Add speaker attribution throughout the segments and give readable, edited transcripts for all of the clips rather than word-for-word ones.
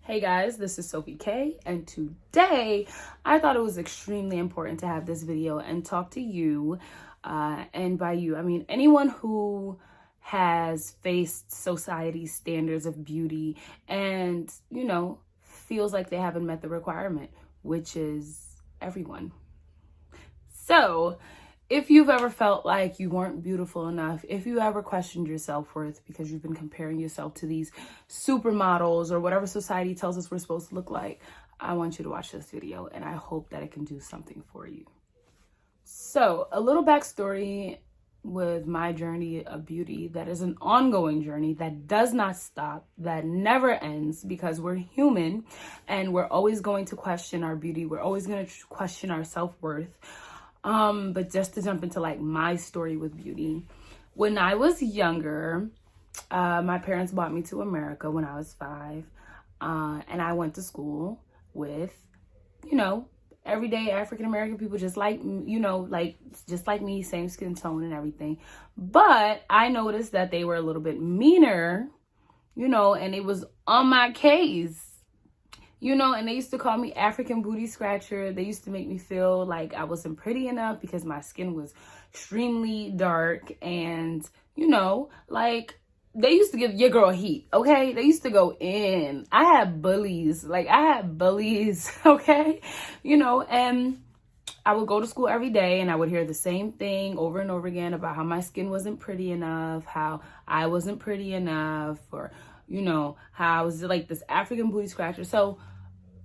Speaker 1: Hey guys, this is Sophie K, and today I thought it was extremely important to have this video and talk to you. And by you, I mean anyone who has faced society's standards of beauty and, feels like they haven't met the requirement, which is everyone. So, if you've ever felt like you weren't beautiful enough, if you ever questioned your self-worth because you've been comparing yourself to these supermodels or whatever society tells us we're supposed to look like, I want you to watch this video and I hope that it can do something for you. So, a little backstory with my journey of beauty that is an ongoing journey that does not stop, that never ends, because we're human and we're always going to question our beauty. We're always going to question our self-worth. But just to jump into like my story with beauty, when I was younger, my parents brought me to America when I was 5, and I went to school with, everyday African American people, just like, just like me, same skin tone and everything. But I noticed that they were a little bit meaner, and it was on my case. And they used to call me African booty scratcher. They used to make me feel like I wasn't pretty enough because my skin was extremely dark. And, they used to give your girl heat, okay? They used to go in. I had bullies, okay? And I would go to school every day and I would hear the same thing over and over again about how my skin wasn't pretty enough, how I wasn't pretty enough, or, how I was like this African booty scratcher. So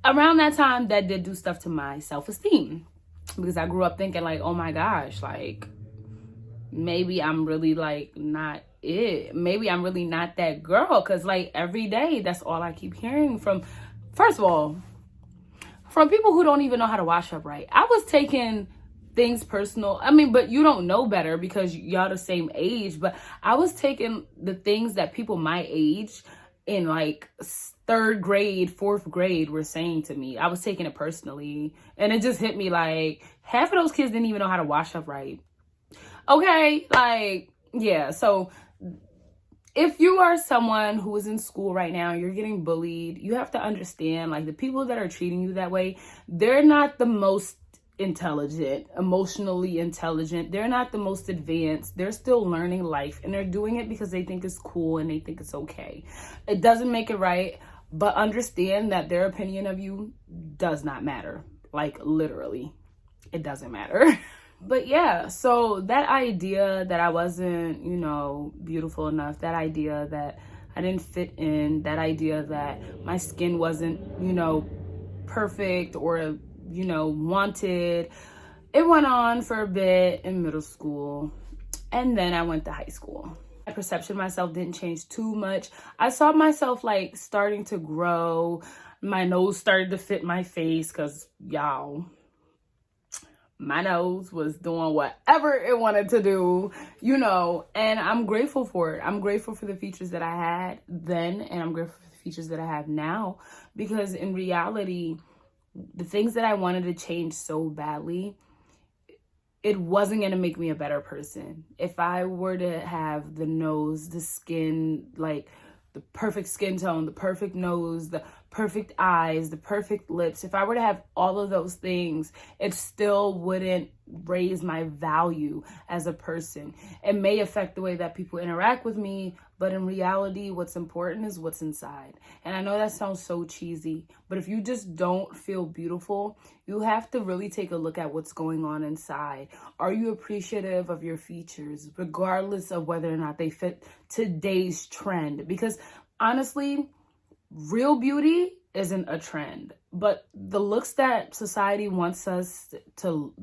Speaker 1: around that time, that did do stuff to my self-esteem, because I grew up thinking like, oh my gosh, like maybe I'm really like not it. Maybe I'm really not that girl, because like every day, that's all I keep hearing from, first of all, from people who don't even know how to wash up right. I was taking things personal. I mean, but you don't know better because y'all the same age, but I was taking the things that people my age in like 3rd grade, 4th grade were saying to me. I was taking it personally, and it just hit me like half of those kids didn't even know how to wash up right. Okay, like, yeah. So if you are someone who is in school right now, you're getting bullied, you have to understand, like, the people that are treating you that way, they're not the most intelligent, emotionally intelligent. They're not the most advanced. They're still learning life, and they're doing it because they think it's cool and they think it's okay. It doesn't make it right, but understand that their opinion of you does not matter. Like, literally, it doesn't matter. But yeah, so that idea that I wasn't, beautiful enough, that idea that I didn't fit in, that idea that my skin wasn't, perfect or, wanted, it went on for a bit in middle school. And then I went to high school. My perception of myself didn't change too much. I saw myself like starting to grow. My nose started to fit my face because, y'all, my nose was doing whatever it wanted to do, and I'm grateful for it. I'm grateful for the features that I had then, and I'm grateful for the features that I have now, because in reality, the things that I wanted to change so badly, it wasn't going to make me a better person. If I were to have the nose, the skin, like the perfect skin tone, the perfect nose, the perfect eyes, the perfect lips, if I were to have all of those things, it still wouldn't raise my value as a person. It may affect the way that people interact with me, but in reality, what's important is what's inside. And I know that sounds so cheesy, but if you just don't feel beautiful, you have to really take a look at what's going on inside. Are you appreciative of your features, regardless of whether or not they fit today's trend? Because honestly, real beauty isn't a trend, but the looks that society wants us to,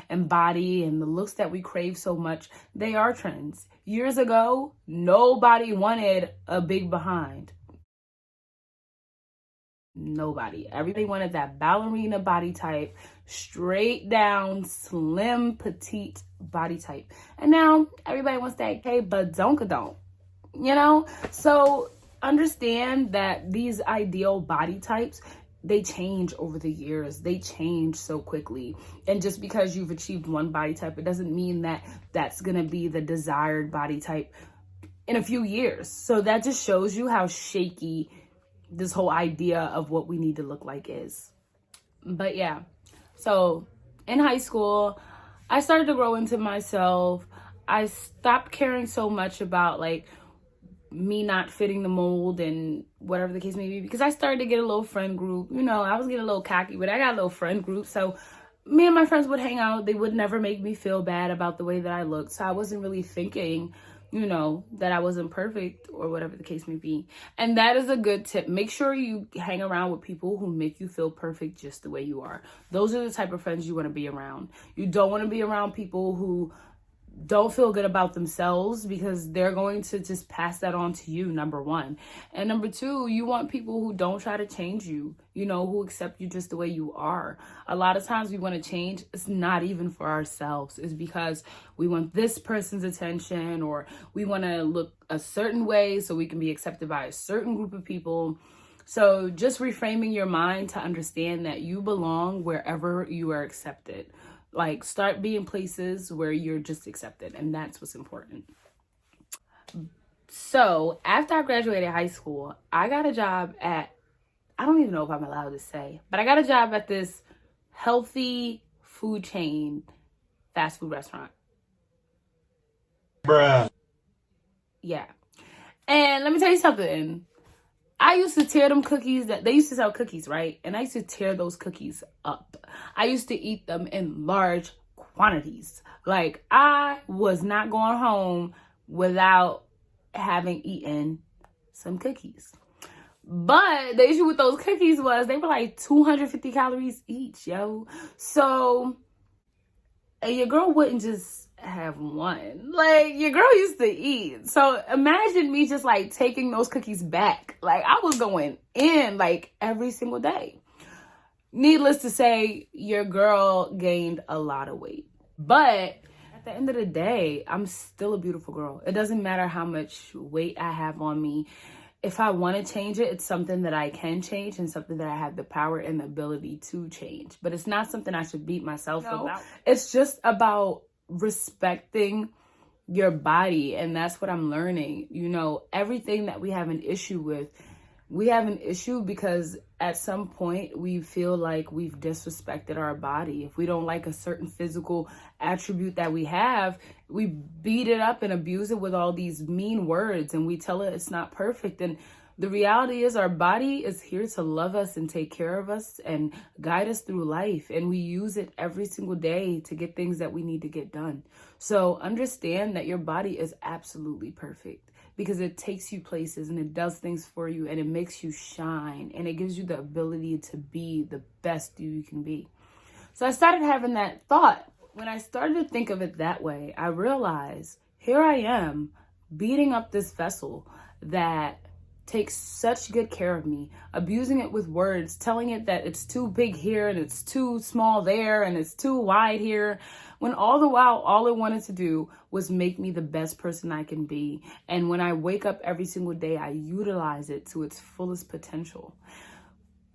Speaker 1: embody, and the looks that we crave so much, they are trends. Years ago, nobody wanted a big behind. Nobody. Everybody wanted that ballerina body type, straight down, slim, petite body type. And now everybody wants that K, but don't, So understand that these ideal body types, they change over the years. They change so quickly. And just because you've achieved one body type, it doesn't mean that that's going to be the desired body type in a few years. So that just shows you how shaky this whole idea of what we need to look like is. But yeah, so in high school, I started to grow into myself. I stopped caring so much about like me not fitting the mold and whatever the case may be, because I started to get a little friend group. You know, I was getting a little cocky, but I got a little friend group. So me and my friends would hang out. They would never make me feel bad about the way that I looked. So I wasn't really thinking, you know, that I wasn't perfect or whatever the case may be. And that is a good tip. Make sure you hang around with people who make you feel perfect just the way you are. Those are the type of friends you want to be around. You don't want to be around people who don't feel good about themselves, because they're going to just pass that on to you, number one. And number two, you want people who don't try to change you, you know, who accept you just the way you are. A lot of times we want to change. It's not even for ourselves. It's because we want this person's attention, or we want to look a certain way so we can be accepted by a certain group of people. So just reframing your mind to understand that you belong wherever you are accepted. Like, start being places where you're just accepted, and that's what's important. So after I graduated high school, I got a job at, I don't even know if I'm allowed to say, but I got a job at this healthy food chain fast food restaurant.
Speaker 2: Bruh.
Speaker 1: Yeah. And let me tell you something. I used to tear them cookies, that they used to sell cookies, right? And I used to tear those cookies up. I used to eat them in large quantities. Like, I was not going home without having eaten some cookies. But the issue with those cookies was they were like 250 calories each, yo. So your girl wouldn't just have one. Like, your girl used to eat. So imagine me just like taking those cookies back. Like, I was going in like every single day. Needless to say, your girl gained a lot of weight. But at the end of the day, I'm still a beautiful girl. It doesn't matter how much weight I have on me. If I want to change it, it's something that I can change and something that I have the power and the ability to change. But it's not something I should beat myself about. It's just about respecting your body. And that's what I'm learning. You know, everything that we have an issue with, we have an issue because at some point we feel like we've disrespected our body. If we don't like a certain physical attribute that we have, we beat it up and abuse it with all these mean words, and we tell it it's not perfect. And the reality is our body is here to love us and take care of us and guide us through life. And we use it every single day to get things that we need to get done. So understand that your body is absolutely perfect, because it takes you places and it does things for you and it makes you shine and it gives you the ability to be the best you can be. So I started having that thought. When I started to think of it that way, I realized here I am beating up this vessel that takes such good care of me, abusing it with words, telling it that it's too big here and it's too small there and it's too wide here, when all the while all it wanted to do was make me the best person I can be. And when I wake up every single day, I utilize it to its fullest potential.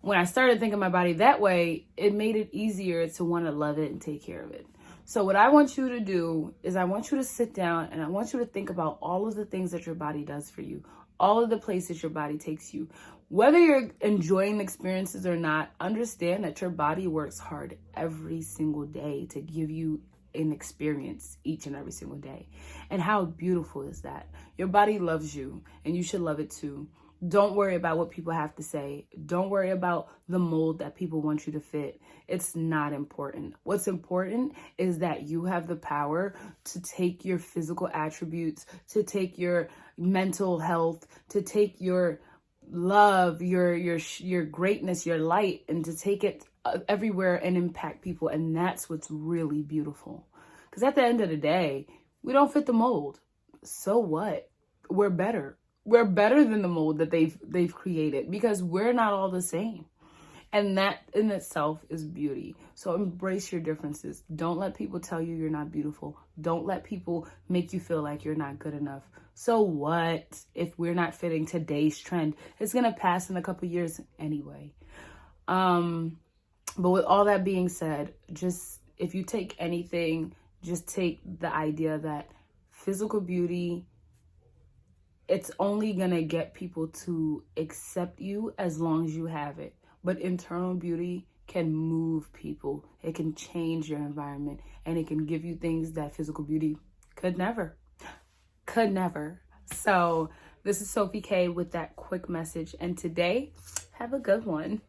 Speaker 1: When I started thinking my body that way, it made it easier to want to love it and take care of it. So what I want you to do is I want you to sit down and I want you to think about all of the things that your body does for you, all of the places your body takes you. Whether you're enjoying the experiences or not, understand that your body works hard every single day to give you an experience each and every single day. And how beautiful is that? Your body loves you and you should love it too. Don't worry about what people have to say. Don't worry about the mold that people want you to fit. It's not important. What's important is that you have the power to take your physical attributes, to take your mental health, to take your love, your greatness, your light, and to take it everywhere and impact people. And that's what's really beautiful. Because at the end of the day, we don't fit the mold. So what? We're better. We're better than the mold that they've created, because we're not all the same. And that in itself is beauty. So embrace your differences. Don't let people tell you you're not beautiful. Don't let people make you feel like you're not good enough. So what if we're not fitting today's trend? It's going to pass in a couple years anyway. But with all that being said, just if you take anything, just take the idea that physical beauty it's only gonna get people to accept you as long as you have it. But internal beauty can move people. It can change your environment, and it can give you things that physical beauty could never. Could never. So this is Sophie K with that quick message. And today, have a good one.